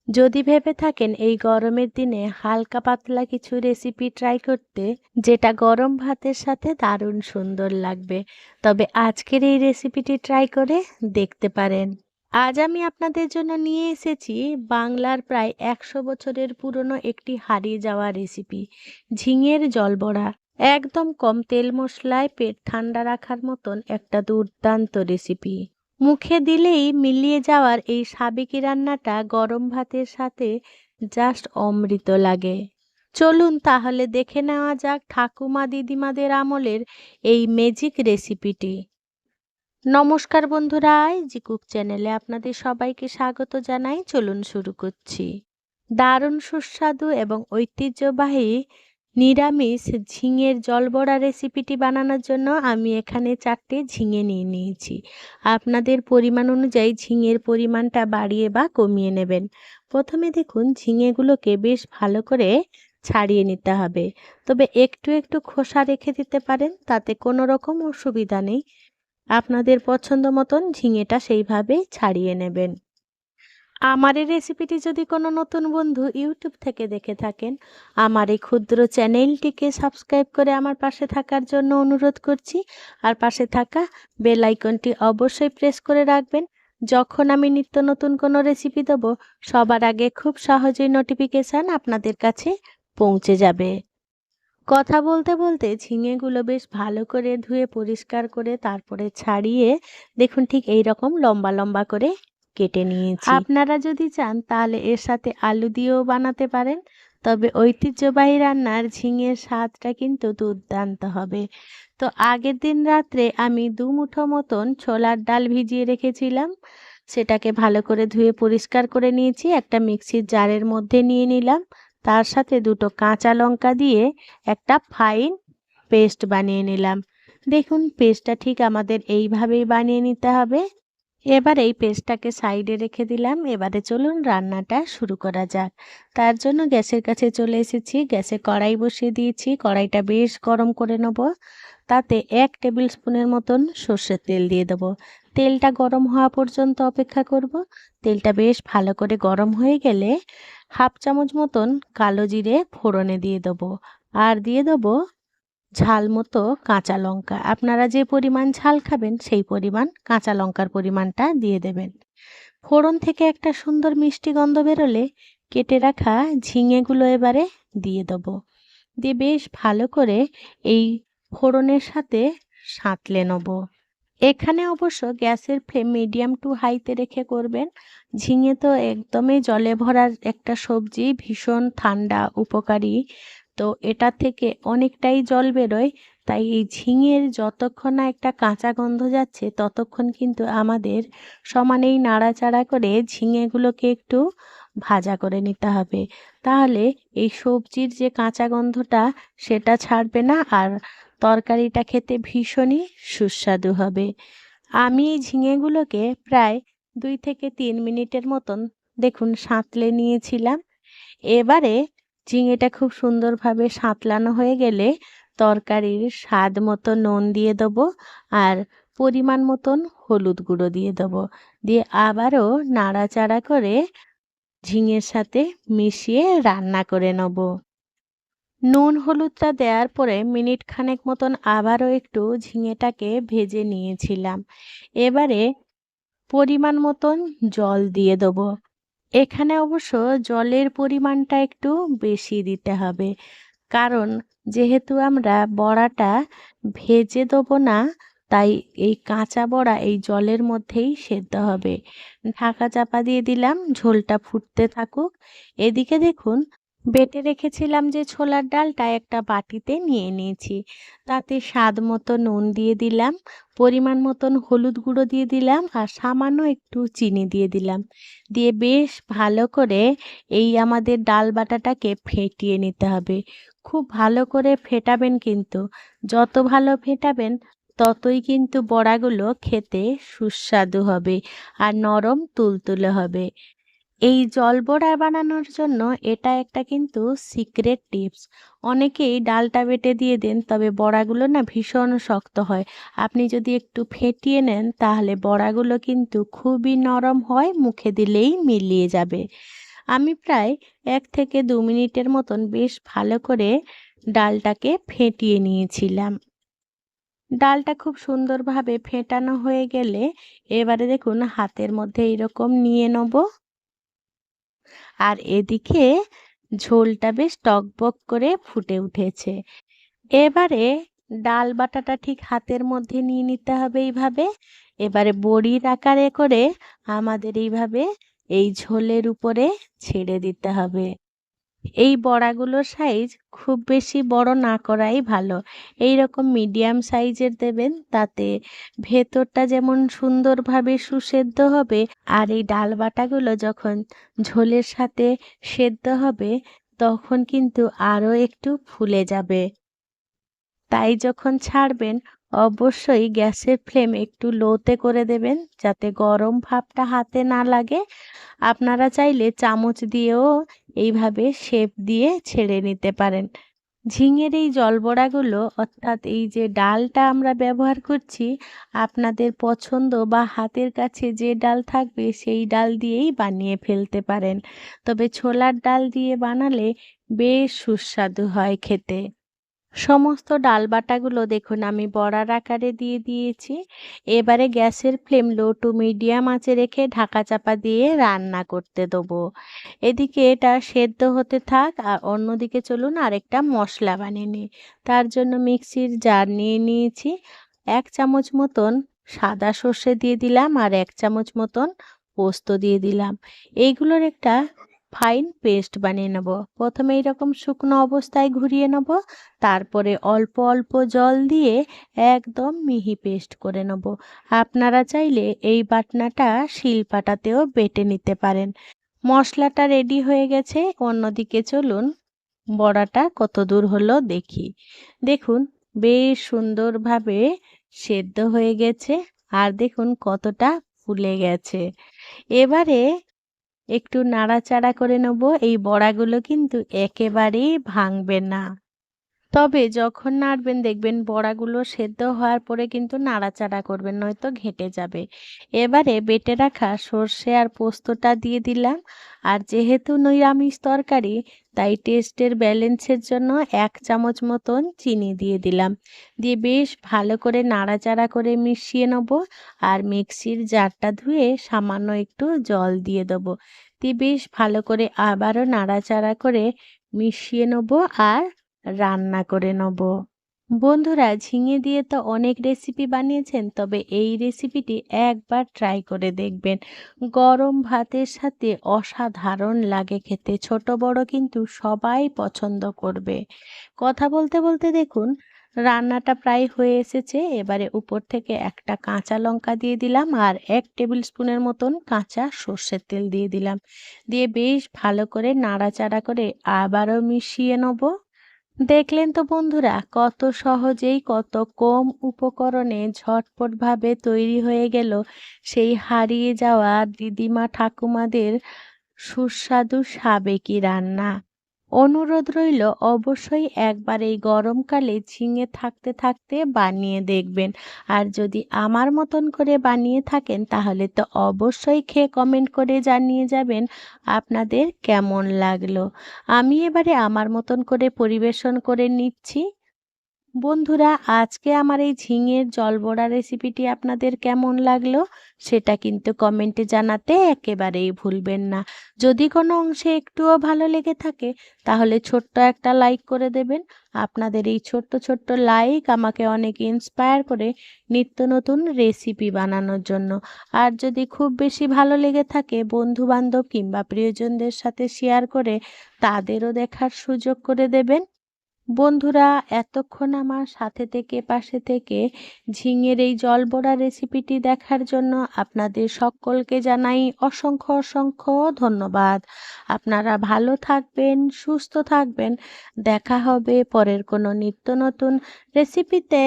যদি ভেবে থাকেন এই গরমের দিনে হালকা পাতলা কিছু রেসিপি ট্রাই করতে, যেটা গরম ভাতের সাথে দারুণ সুন্দর লাগবে, তবে আজকের এই রেসিপিটি ট্রাই করে দেখতে পারেন। আজ আমি আপনাদের জন্য নিয়ে এসেছি বাংলার প্রায় ১০০ বছরের পুরনো একটি হারিয়ে যাওয়া রেসিপি, ঝিঙের জলবড়া। একদম কম তেল মশলায় পেট ঠান্ডা রাখার মতন একটা দুর্দান্ত রেসিপি। মুখে দিলেই মিলিয়ে যাওয়ার এই সাবেকি রান্নাটা গরম ভাতের সাথে জাস্ট অমৃত লাগে। চলুন তাহলে দেখে নেওয়া যাক ঠাকুমা দিদিমাদের আমলের এই ম্যাজিক রেসিপিটি। নমস্কার বন্ধুরা, জি কুক চ্যানেলে আপনাদের সবাইকে স্বাগত জানাই। চলুন শুরু করছি। দারুণ সুস্বাদু এবং ঐতিহ্যবাহী নিরামিষ ঝিঙের জলবড়া রেসিপিটি বানানোর জন্য আমি এখানে 4টে ঝিঙে নিয়ে নিয়েছি। আপনাদের পরিমাণ অনুযায়ী ঝিঙের পরিমাণটা বাড়িয়ে বা কমিয়ে নেবেন। প্রথমে দেখুন ঝিঙেগুলোকে বেশ ভালো করে ছাড়িয়ে নিতে হবে, তবে একটু একটু খোসা রেখে দিতে পারেন, তাতে কোনো রকম অসুবিধা নেই। আপনাদের পছন্দ মতন ঝিঙেটা সেইভাবে ছাড়িয়ে নেবেন। আমার এই রেসিপিটি যদি কোনো নতুন বন্ধু ইউটিউব থেকে দেখে থাকেন, আমার এই ক্ষুদ্র চ্যানেলটিকে সাবস্ক্রাইব করে আমার পাশে থাকার জন্য অনুরোধ করছি। আর পাশে থাকা বেল আইকনটি অবশ্যই প্রেস করে রাখবেন। যখন আমি নিত্য নতুন কোনো রেসিপি দেবো, সবার আগে খুব সহজেই নোটিফিকেশান আপনাদের কাছে পৌঁছে যাবে। কথা বলতে বলতে ঝিঙেগুলো বেশ ভালো করে ধুয়ে পরিষ্কার করে তারপরে ছাড়িয়ে দেখুন ঠিক এই রকম লম্বা লম্বা করে কেটে নিয়েছি। আপনারা যদি চান তাহলে এর সাথে আলু দিয়েও বানাতে পারেন, তবে ঐতিহ্যবাহী রান্নার ঝিঙের স্বাদটা কিন্তু দুর্দান্ত হবে। তো আগের দিন রাত্রে আমি 2 মুঠো মতন ছোলার ডাল ভিজিয়ে রেখেছিলাম। সেটাকে ভালো করে ধুয়ে পরিষ্কার করে নিয়েছি, একটা মিক্সির জারের মধ্যে নিয়ে নিলাম। তার সাথে 2টো কাঁচা লঙ্কা দিয়ে একটা ফাইন পেস্ট বানিয়ে নিলাম। দেখুন পেস্টটা ঠিক আমাদের এইভাবেই বানিয়ে নিতে হবে। এবার এই পেস্টটাকে সাইডে রেখে দিলাম। এবারে চলুন রান্নাটা শুরু করা যাক। তার জন্য গ্যাসের কাছে চলে এসেছি। গ্যাসে কড়াই বসিয়ে দিয়েছি। কড়াইটা বেশ গরম করে নেব। তাতে 1 টেবিল স্পুনের মতন সর্ষের তেল দিয়ে দেবো। তেলটা গরম হওয়া পর্যন্ত অপেক্ষা করব। তেলটা বেশ ভালো করে গরম হয়ে গেলে 1/2 চামচ মতন কালো জিরে ফোড়নে দিয়ে দেবো। আর দিয়ে দেবো ঝাল মতো কাঁচা লঙ্কা। আপনারা যে পরিমাণ ঝাল খাবেন সেই পরিমাণ কাঁচা লঙ্কার পরিমাণটা দিয়ে দেবেন। ফোড়ন থেকে একটা সুন্দর মিষ্টি গন্ধ বেরোলে কেটে রাখা ঝিঙেগুলো এবারে দিয়ে দেবো। দিয়ে বেশ ভালো করে এই ফোড়নের সাথে সাঁতলে নেব। এখানে অবশ্য গ্যাসের ফ্লেম মিডিয়াম টু হাইতে রেখে করবেন। ঝিঙে তো একদমই জলে ভরার একটা সবজি, ভীষণ ঠান্ডা উপকারী। তো এটা থেকে অনেকটাই জল বেরোয়, তাই এই ঝিঙের যতক্ষণ না একটা কাঁচা গন্ধ যাচ্ছে ততক্ষণ কিন্তু আমাদের সমানেই নাড়াচাড়া করে ঝিঙেগুলোকে একটু ভাজা করে নিতে হবে। তাহলে এই সবজির যে কাঁচা গন্ধটা সেটা ছাড়বে না, আর তরকারিটা খেতে ভীষণই সুস্বাদু হবে। আমি এই ঝিঙেগুলোকে প্রায় 2 থেকে 3 মিনিটের মতন দেখুন সাঁতলে নিয়েছিলাম। এবারে ঝিঙেটা খুব সুন্দরভাবে সাঁতলানো হয়ে গেলে তরকারির স্বাদ মতো নুন দিয়ে দেবো, আর পরিমাণ মতন হলুদ গুঁড়ো দিয়ে দেবো। দিয়ে আবারও নাড়াচাড়া করে ঝিঙের সাথে মিশিয়ে রান্না করে নেব। নুন হলুদটা দেওয়ার পরে মিনিট খানেক মতন আবারও একটু ঝিঙেটাকে ভেজে নিয়েছিলাম। এবারে পরিমাণ মতন জল দিয়ে দেবো। এখানে অবশ্য জলের পরিমাণটা একটু বেশি দিতে হবে, কারণ যেহেতু আমরা বড়াটা ভেজে দেবো না, তাই এই কাঁচা বড়া এই জলের মধ্যেই সেদ্ধ হবে। ঢাকা চাপা দিয়ে দিলাম, ঝোলটা ফুটতে থাকুক। এদিকে দেখুন বেটে রেখেছিলাম যে ছোলার ডালটা একটা বাটিতে নিয়ে নিয়েছি। তাতে স্বাদ মতো নুন দিয়ে দিলাম, পরিমাণ মতন হলুদ গুঁড়ো দিয়ে দিলাম, আর সামান্য একটু চিনি দিয়ে দিলাম। দিয়ে বেশ ভালো করে এই আমাদের ডাল বাটাটাকে ফেটিয়ে নিতে হবে। খুব ভালো করে ফেটাবেন, কিন্তু যত ভালো ফেটাবেন ততই কিন্তু বড়াগুলো খেতে সুস্বাদু হবে আর নরম তুলতুলে হবে। এই জলবড়া বানানোর জন্য এটা একটা কিন্তু সিক্রেট টিপস। অনেকেই ডালটা বেটে দিয়ে দেন, তবে বড়াগুলো না ভীষণ শক্ত হয়। আপনি যদি একটু ফেটিয়ে নেন তাহলে বড়াগুলো কিন্তু খুবই নরম হয়, মুখে দিলেই মিলিয়ে যাবে। আমি প্রায় ১ থেকে ২ মিনিটের মতন বেশ ভালো করে ডালটাকে ফেটিয়ে নিয়েছিলাম। ডালটা খুব সুন্দরভাবে ফেটানো হয়ে গেলে এবারে দেখুন হাতের মধ্যে এইরকম নিয়ে নেব। আর এদিকে ঝোলটা বেশ টগবগ করে ফুটে উঠেছে। এবারে ডাল বাটাটা ঠিক হাতের মধ্যে নিয়ে নিতে হবে এইভাবে। এবারে বড়ির আকারে করে আমাদের এইভাবে এই ঝোলের উপরে ছেড়ে দিতে হবে। এই বড়াগুলোর সাইজ খুব বেশি বড় না করাই ভালো। এইরকম মিডিয়াম সাইজের দেবেন, তাতে ভেতরটা যেমন সুন্দরভাবে সুসেদ্ধ হবে আর এই ডাল বাটাগুলো যখন ঝোলের সাথে সেদ্ধ হবে তখন কিন্তু আরও একটু ফুলে যাবে। তাই যখন ছাড়বেন অবশ্যই গ্যাসের ফ্লেম একটু লোতে করে দেবেন যাতে গরম ভাবটা হাতে না লাগে। আপনারা চাইলে চামচ দিয়েও এইভাবে শেপ দিয়ে ছেড়ে নিতে পারেন। ঝিঙের এই জলবড়াগুলো অর্থাৎ এই যে ডালটা আমরা ব্যবহার করছি, আপনাদের পছন্দ বা হাতের কাছে যে ডাল থাকবে সেই ডাল দিয়েই বানিয়ে ফেলতে পারেন। তবে ছোলার ডাল দিয়ে বানালে বেশ সুস্বাদু হয় খেতে। সমস্ত ডাল বাটাগুলো দেখুন আমি বড়ার আকারে দিয়ে দিয়েছি। এবারে গ্যাসের ফ্লেম লো টু মিডিয়াম আঁচে রেখে ঢাকা চাপা দিয়ে রান্না করতে দেবো। এদিকে এটা সেদ্ধ হতে থাক আর অন্যদিকে চলুন আরেকটা মশলা বানিয়ে নিই। তার জন্য মিক্সির জার নিয়ে নিয়েছি। ১ চামচ মতন সাদা সর্ষে দিয়ে দিলাম আর ১ চামচ মতন পোস্ত দিয়ে দিলাম। এইগুলোর একটা ফাইন পেস্ট বানিয়ে নেব। প্রথমে এইরকম শুকনো অবস্থায় ঘুরিয়ে নেব, তারপরে অল্প অল্প জল দিয়ে একদম মিহি পেস্ট করে নেব। আপনারা চাইলে এই বাটনাটা শিলপাটাতেও বেটে নিতে পারেন। মশলাটা রেডি হয়ে গেছে, অন্যদিকে চলুন বড়াটা কত দূর হলো দেখি। দেখুন বেশ সুন্দরভাবে সেদ্ধ হয়ে গেছে আর দেখুন কতটা ফুলে গেছে। এবারে একটু নাড়াচাড়া করে নেব। এই বড়াগুলো কিন্তু একেবারেই ভাঙবে না। তবে যখন নাড়বেন দেখবেন বড়াগুলো সেদ্ধ হওয়ার পরে কিন্তু নাড়াচাড়া করবেন, নয়তো ঘেঁটে যাবে। এবারে বেটে রাখা সর্ষে আর পোস্তটা দিয়ে দিলাম। আর যেহেতু নিরামিষ তরকারি তাই টেস্টের ব্যালেন্সের জন্য ১ চামচ মতন চিনি দিয়ে দিলাম। দিয়ে বেশ ভালো করে নাড়াচাড়া করে মিশিয়ে নেব। আর মিক্সির জারটা ধুয়ে সামান্য একটু জল দিয়ে দেবো। দিয়ে বেশ ভালো করে আবারও নাড়াচাড়া করে মিশিয়ে নেব আর রান্না করে নেব। বন্ধুরা ঝিঙে দিয়ে তো অনেক রেসিপি বানিয়েছেন, তবে এই রেসিপিটি একবার ট্রাই করে দেখবেন। গরম ভাতের সাথে অসাধারণ লাগে খেতে, ছোট বড় কিন্তু সবাই পছন্দ করবে। কথা বলতে বলতে দেখুন রান্নাটা প্রায় হয়ে এসেছে। এবারে উপর থেকে একটা কাঁচা লঙ্কা দিয়ে দিলাম আর ১ টেবিল স্পুনের মতন কাঁচা সর্ষের তেল দিয়ে দিলাম। দিয়ে বেশ ভালো করে নাড়াচাড়া করে আবারও মিশিয়ে নেব। দেখলেন তো বন্ধুরা কত সহজেই কত কম উপকরণে ঝটপটভাবে তৈরি হয়ে গেল সেই হারিয়ে যাওয়া দিদিমা ঠাকুমাদের সুস্বাদু সাবেকি রান্না। অনুরোধ রইল অবশ্যই একবার এই গরমকালে ঝিঙে থাকতে থাকতে বানিয়ে দেখবেন। আর যদি আমার মতন করে বানিয়ে থাকেন তাহলে তো অবশ্যই খেয়ে কমেন্ট করে জানিয়ে যাবেন আপনাদের কেমন লাগলো। আমি এবারে আমার মতন করে পরিবেশন করে নিচ্ছি। বন্ধুরা আজকে আমার এই ঝিঙের জলবড়া রেসিপিটি আপনাদের কেমন লাগলো সেটা কিন্তু কমেন্টে জানাতে একেবারেই ভুলবেন না। যদি কোনো অংশে একটুও ভালো লেগে থাকে তাহলে ছোট্ট একটা লাইক করে দেবেন। আপনাদের এই ছোট্ট ছোট্ট লাইক আমাকে অনেক ইন্সপায়ার করে নিত্য নতুন রেসিপি বানানোর জন্য। আর যদি খুব বেশি ভালো লেগে থাকে বন্ধু বান্ধব কিংবা প্রিয়জনদের সাথে শেয়ার করে তাদেরও দেখার সুযোগ করে দেবেন। বন্ধুরা এতক্ষণ আমার সাথে থেকে পাশে থেকে ঝিঙের এই জলবড়া রেসিপিটি দেখার জন্য আপনাদের সকলকে জানাই অসংখ্য অসংখ্য ধন্যবাদ। আপনারা ভালো থাকবেন, সুস্থ থাকবেন। দেখা হবে পরের কোনো নিত্য নতুন রেসিপিতে।